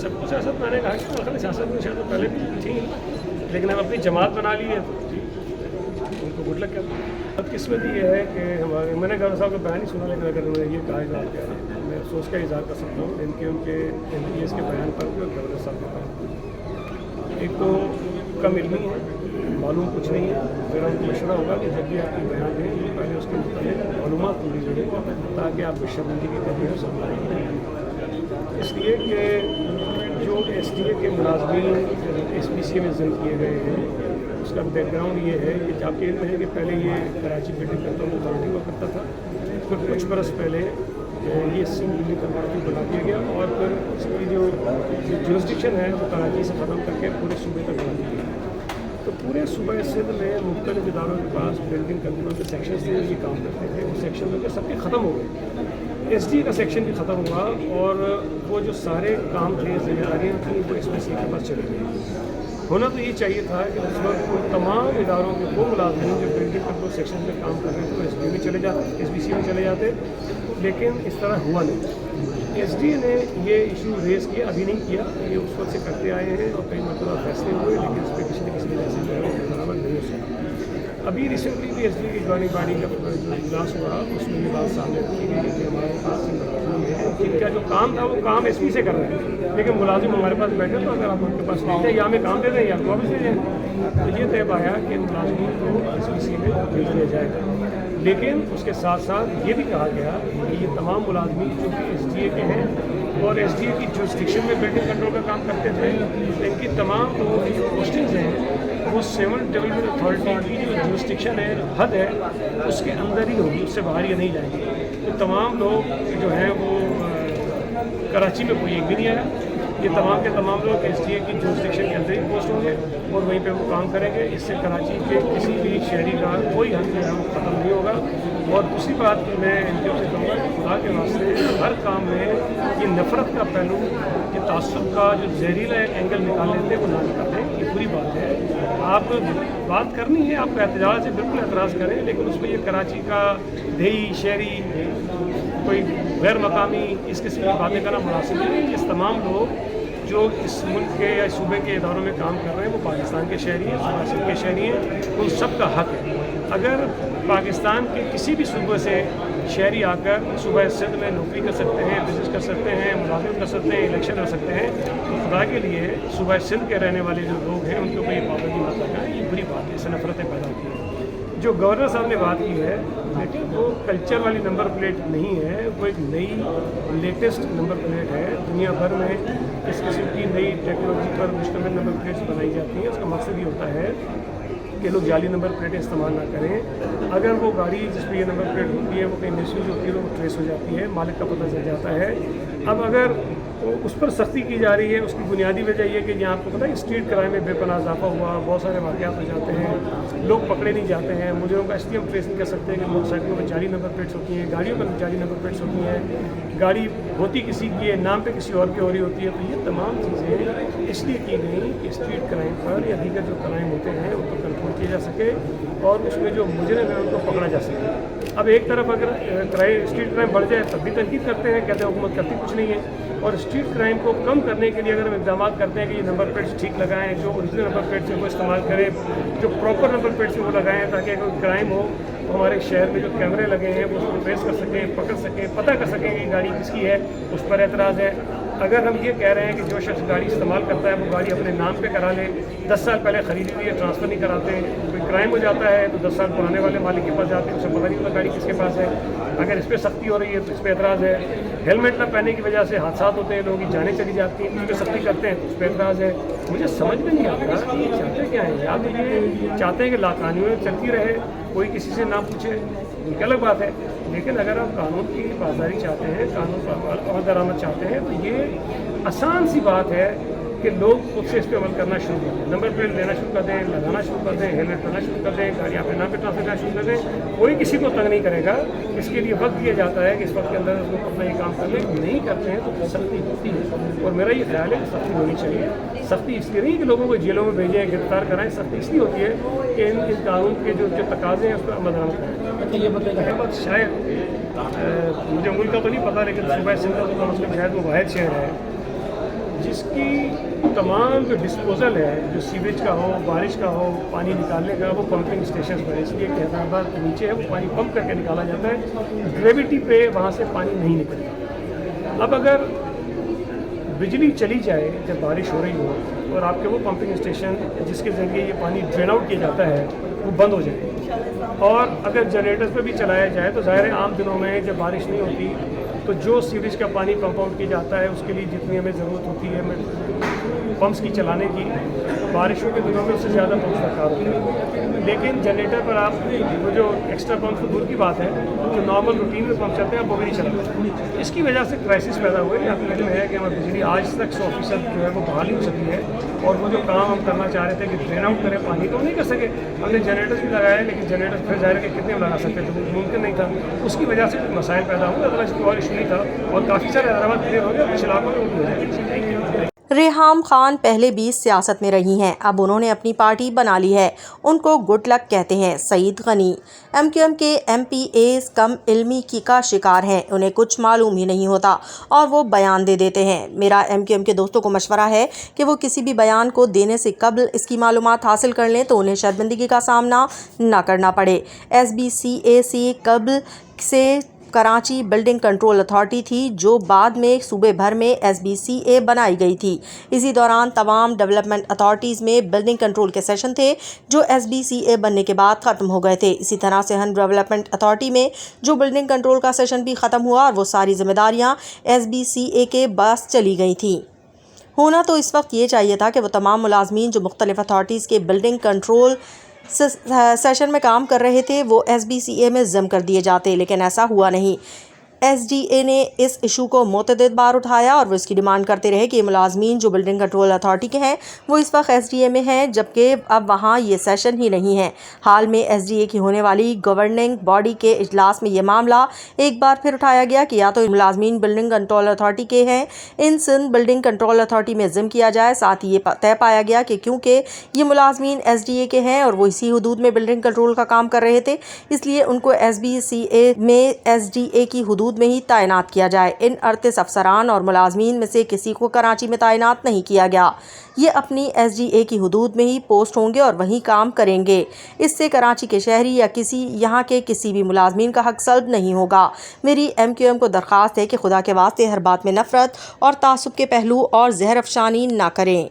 सब कुछ सियासत मैंने कहा कि दरअसल सियासत में शायद तो पहले भी थी, लेकिन अब अपनी जमात बना ली है तो उनको गुड लक कहते हैं। बदकिस्मती ये है कि हमारे, मैंने गवर्नर साहब का बयान ही सुना, लेकिन अगर उन्होंने ये कहा इजहार किया मैं अफसोस का इजहार कर सकता हूँ उनके MPS के बयान पर भी और गवर्नर साहब के बयान। एक तो कम इल्मी है, मालूम कुछ नहीं है। मेरा उनको मशवरा होगा कि जब भी आपकी बयान दें तो पहले उसके मुताबिक मालूमात पूरी जोड़ें ताकि आप बेशर्मिंदगी की कभी संभालें। इसलिए कि जो SDA के मुलाजमीन SPCA में ज़िम्मेदार किए गए हैं उसका बैकग्राउंड ये है कि आपके इल्म है कि पहले ये कराची बिल्डिंग कंट्रोल अथॉरिटी हुआ करता था, फिर कुछ बरस पहले ये सिंध बिल्डिंग अथॉरिटी बना दिया गया और फिर इसकी जो जुरिस्डिक्शन है वो कराची से ख़त्म करके पूरे सूबे तक बना दी गई। तो पूरे सूबे सिंध में मुख्तलिफ इदारों के पास बिल्डिंग कंट्रोल के सेक्शन थे, ये काम करते थे। वो सेक्शन में सबके ख़त्म हो गए, SDA का सेक्शन भी ख़त्म हुआ और वो जो सारे काम थे, जिम्मेदारियाँ थी, वो SPCA के पास चली गई। होना तो ये चाहिए था कि उस वक्त तमाम इदारों के वो मुलाजिम जो बिल्डिंग कंट्रोल सेक्शन में काम कर रहे थे वो SDA में चले जाते, SPCA में चले जाते, लेकिन इस तरह हुआ नहीं। SDA ने ये इशू रेज़ किया, अभी नहीं किया, ये उस वक्त से करते आए हैं और कई मरतबा फैसले हुए, लेकिन इस पर किसी न किसी वजह से जो है बराबर नहीं हो सका। अभी रिसेंटली भी SDA की गवर्निंग बॉडी का जो इजलास हुआ उसमें ये बात सामने रखी गई कि हमारे पास जिनका जो काम था वो काम SP से कर रहे हैं, लेकिन मुलाजिम हमारे पास बैठे, तो अगर आप उनके पास नहीं थे या हमें काम दे दें या तो वापस ले जाएँ। तो ये तय पाया कि मुलाजिम को SPCA में भेज दिया जाएगा, लेकिन उसके साथ साथ ये भी कहा गया कि ये तमाम मुलाजिम जो कि SDA के हैं और SDA की जुरिस्डिक्शन में बिल्डिंग कंट्रोल का काम करते थे, इनकी तमाम जो पोस्टिंग्स हैं वो सिविल डेवलपमेंट अथॉरिटी की जो जुरिस्डिक्शन है, हद है, उसके अंदर ही होगी, उससे बाहर ये नहीं जाएंगे। तो तमाम लोग जो हैं वो कराची में कोई एक भी नहीं आया, ये तमाम के तमाम लोग SDA की जुरिस्डिक्शन के अंदर ही पोस्ट होंगे और वहीं पे वो काम करेंगे। इससे कराची के किसी भी शहरी का कोई हक जो है वो ख़त्म नहीं होगा। और दूसरी बात मैं इनके से कहूँगा कि खुदा के वास्ते हर काम में ये नफ़रत का पहलू, ये तासुब का जो जहरीला एंगल निकाल लेते हैं वो ना निकालें, ये पूरी बात है। आप बात करनी है, आपका एहतजाज है, बिल्कुल एतराज़ करें, लेकिन उसमें ये कराची का देही शहरी कोई गैर मकामी इस किस्म की बातें करना मुनासिब नहीं है। इस तमाम लोग जो इस मुल्क के या सूबे के इदारों में काम कर रहे हैं वो पाकिस्तान के शहरी हैं, सूबा सिंध के शहरी हैं, उन सब का हक है। अगर पाकिस्तान के किसी भी सूबे से शहरी आकर सूबा सिंध में नौकरी कर सकते हैं, बिजनेस कर सकते हैं, मुलाजिम कर सकते हैं, इलेक्शन कर सकते हैं, तो खुदा के लिए सूबा सिंध के रहने वाले जो लोग हैं उनके ऊपर ये पाबंदी मत लगाएं, ये बुरी बात है, इससे नफरतें पैदा की हैं। जो गवर्नर साहब ने बात की है, लेकिन वो कल्चर वाली नंबर प्लेट नहीं है, वो एक नई लेटेस्ट नंबर प्लेट है। दुनिया भर में इस किस्म की नई टेक्नोलॉजी पर मुश्तमिल नंबर प्लेट्स बनाई जाती हैं। उसका मकसद ये होता है कि लोग जाली नंबर प्लेटें इस्तेमाल ना करें। अगर वो गाड़ी जिस पर ये नंबर प्लेट होती है वो कहीं मिसयूज होती है तो वो ट्रेस हो जाती है, मालिक का पता चल जाता है। अब अगर उस पर सख्ती की जा रही है, उसकी बुनियादी वजह ये कि यहाँ आपको पता है स्ट्रीट क्राइम में बेपनाह इजाफा हुआ, बहुत सारे वाक़यात हो जाते हैं, लोग पकड़े नहीं जाते हैं। मुझे उनका STM ट्रेस नहीं कर सकते कि मोटरसाइकिलों में जाली नंबर प्लेट्स होती हैं, गाड़ियों पर जाली नंबर प्लेट्स होती हैं, गाड़ी होती किसी की नाम पे किसी और की हो रही होती है। तो ये तमाम चीज़ें इसलिए की गई कि स्ट्रीट क्राइम पर या दीगर जो क्राइम होते हैं उनको कंट्रोल किया जा सके और उसमें जो मुजरिम है उनको पकड़ा जा सके। अब एक तरफ अगर स्ट्रीट क्राइम बढ़ जाए तब भी तनकीद करते हैं, कहते हैं हुकूमत करती कुछ नहीं है। और स्ट्रीट क्राइम को कम करने के लिए अगर हम इक़दाम करते हैं कि ये नंबर प्लेट्स ठीक लगाएं, जो ओरिजिनल नंबर प्लेट्स हैं वो इस्तेमाल करें, जो प्रॉपर नंबर प्लेट्स हैं वो लगाएं, ताकि अगर क्राइम हो तो हमारे शहर में जो कैमरे लगे हैं वो उसको ट्रेस कर सकें, पकड़ सकें, पता कर सकें कि गाड़ी किसकी है, उस पर एतराज़ है। अगर हम ये कह रहे हैं कि जो शख्स गाड़ी इस्तेमाल करता है वो गाड़ी अपने नाम पे करा ले, 10 साल पहले ख़रीदी हुई है, ट्रांसफ़र नहीं कराते, कोई क्राइम हो जाता है तो 10 साल पुराने वाले मालिक के पास जाते हैं, उसे पता नहीं होता गाड़ी किसके पास है। अगर इस पर सख्ती हो रही है तो इस पर एतराज़ है। हेलमेट न पहनने की वजह से हादसा होते हैं, लोगों की जानें चली जाती हैं, उस पर सख्ती करते हैं तो उस पर एतराज़ है। मुझे समझ में नहीं आता कि ये चाहते क्या है। या तो ये चाहते हैं कि लाकानून चलती रहे, कोई किसी से ना पूछे, उनकी अलग बात है, लेकिन अगर आप कानून की बाजारी चाहते हैं, कानून पर और दरामद चाहते हैं, तो ये आसान सी बात है कि लोग खुद से इस पर अमल करना शुरू कर दें, नंबर प्लेट लेना शुरू कर दें, लगाना शुरू कर दें, हेलमेट पहनना शुरू कर दें, गाड़ी अपने नाम पर ट्रांसफर करना शुरू कर दें। कोई किसी को तंग नहीं करेगा। इसके लिए वक्त दिया जाता है कि इस वक्त के अंदर लोग अपना ये काम कर लें। नहीं करते हैं तो सख्ती होती है और मेरा ये ख्याल है कि सख्ती होनी चाहिए। सख्ती इसलिए नहीं कि लोगों को जेलों में भेजें, गिरफ्तार कराएं, सख्ती इसलिए होती है कि इन कानून के जो तकाजे हैं उस पर अमल दरामद करें। ये बताइए, शायद मुझे मुल्क का तो नहीं पता, लेकिन सूबा सिंध का तो कम से कम शायद वो वाहिद शहर है جس کی تمام جو ڈسپوزل ہے، جو سیویج کا ہو، بارش کا ہو، پانی نکالنے کا، وہ پمپنگ اسٹیشنز پر، اس لیے کہ حیدرآباد کے نیچے ہے، وہ پانی پمپ کر کے نکالا جاتا ہے، گریویٹی پہ وہاں سے پانی نہیں نکلتا۔ اب اگر بجلی چلی جائے جب بارش ہو رہی ہو اور آپ کے وہ پمپنگ اسٹیشن جس کے ذریعے یہ پانی ڈرین آؤٹ کیا جاتا ہے وہ بند ہو جائے، اور اگر جنریٹرز پہ بھی چلایا جائے تو ظاہر ہے عام دنوں میں جب بارش نہیں ہوتی تو جو سیوریج کا پانی پمپ آؤٹ کیا جاتا ہے اس کے لیے جتنی ہمیں ضرورت ہوتی ہے پمپس کی چلانے کی، بارشوں کے دنوں میں اس سے زیادہ پمپس درکار ہوتے ہیں۔ لیکن جنریٹر پر آپ وہ جو ایکسٹرا پمپس دور کی بات ہے، جو نارمل روٹین میں پمپ چلتے ہیں آپ وہ بھی نہیں چلاتے۔ اس کی وجہ سے کرائسس پیدا ہوئے۔ حقیقت میں ہے کہ ہماری بجلی آج تک 100% جو ہے وہ بحال نہیں ہو سکی ہے، اور وہ جو کام ہم کرنا چاہ رہے تھے کہ ڈرین آؤٹ کریں پانی، تو نہیں کر سکے۔ ہم نے جنریٹرز بھی لگائے لیکن جنریٹر پھر ظاہر ہے کہ کتنے لگا سکتے تھے، ممکن نہیں تھا۔ اس کی وجہ سے مسائل پیدا ہوئے، ادروائز کوئی اور ایشو نہیں تھا، اور کافی سارے حیدرآباد کلیئر ہو گئے، کچھ علاقوں میں وہ بھی ہو جائے۔ ریحام خان پہلے بھی سیاست میں رہی ہیں، اب انہوں نے اپنی پارٹی بنا لی ہے، ان کو گڈ لک کہتے ہیں۔ سعید غنی MQM کے MPAs کم علمی کا شکار ہیں، انہیں کچھ معلوم ہی نہیں ہوتا اور وہ بیان دے دیتے ہیں۔ میرا MQM کے دوستوں کو مشورہ ہے کہ وہ کسی بھی بیان کو دینے سے قبل اس کی معلومات حاصل کر لیں تو انہیں شرمندگی کا سامنا نہ کرنا پڑے۔ SBCA سے قبل سے کراچی بلڈنگ کنٹرول اتھارٹی تھی، جو بعد میں صوبے بھر میں SBCA بنائی گئی تھی۔ اسی دوران تمام ڈیولپمنٹ اتھارٹیز میں بلڈنگ کنٹرول کے سیشن تھے جو SBCA بننے کے بعد ختم ہو گئے تھے۔ اسی طرح سہن ڈیولپمنٹ اتھارٹی میں جو بلڈنگ کنٹرول کا سیشن بھی ختم ہوا اور وہ ساری ذمہ داریاں SBCA کے پاس چلی گئی تھیں۔ ہونا تو اس وقت یہ چاہیے تھا کہ وہ تمام ملازمین جو مختلف اتھارٹیز کے بلڈنگ کنٹرول سیشن میں کام کر رہے تھے وہ SBCA میں ضم کر دیے جاتے، لیکن ایسا ہوا نہیں۔ SDA نے اس ایشو کو متعدد بار اٹھایا اور وہ اس کی ڈیمانڈ کرتے رہے کہ یہ ملازمین جو بلڈنگ کنٹرول اتھارٹی کے ہیں وہ اس وقت SDA میں ہیں، جبکہ اب وہاں یہ سیشن ہی نہیں ہے۔ حال میں SDA کی ہونے والی گورننگ باڈی کے اجلاس میں یہ معاملہ ایک بار پھر اٹھایا گیا کہ یا تو ملازمین بلڈنگ کنٹرول اتھارٹی کے ہیں ان سندھ بلڈنگ کنٹرول اتھارٹی میں ضم کیا جائے۔ ساتھ ہی یہ طے پایا گیا کہ کیونکہ یہ ملازمین SDA کے ہیں اور وہ اسی حدود میں بلڈنگ کنٹرول کا کام کر رہے تھے، اس لیے ان کو SBCA میں SDA کی حدود میں ہی تعینات کیا جائے۔ ان 38 افسران اور ملازمین میں سے کسی کو کراچی میں تعینات نہیں کیا گیا، یہ اپنی SDA کی حدود میں ہی پوسٹ ہوں گے اور وہیں کام کریں گے۔ اس سے کراچی کے شہری یا یہاں کے کسی بھی ملازمین کا حق سلب نہیں ہوگا۔ میری MQM کو درخواست ہے کہ خدا کے واسطے ہر بات میں نفرت اور تعصب کے پہلو اور زہر افشانی نہ کریں۔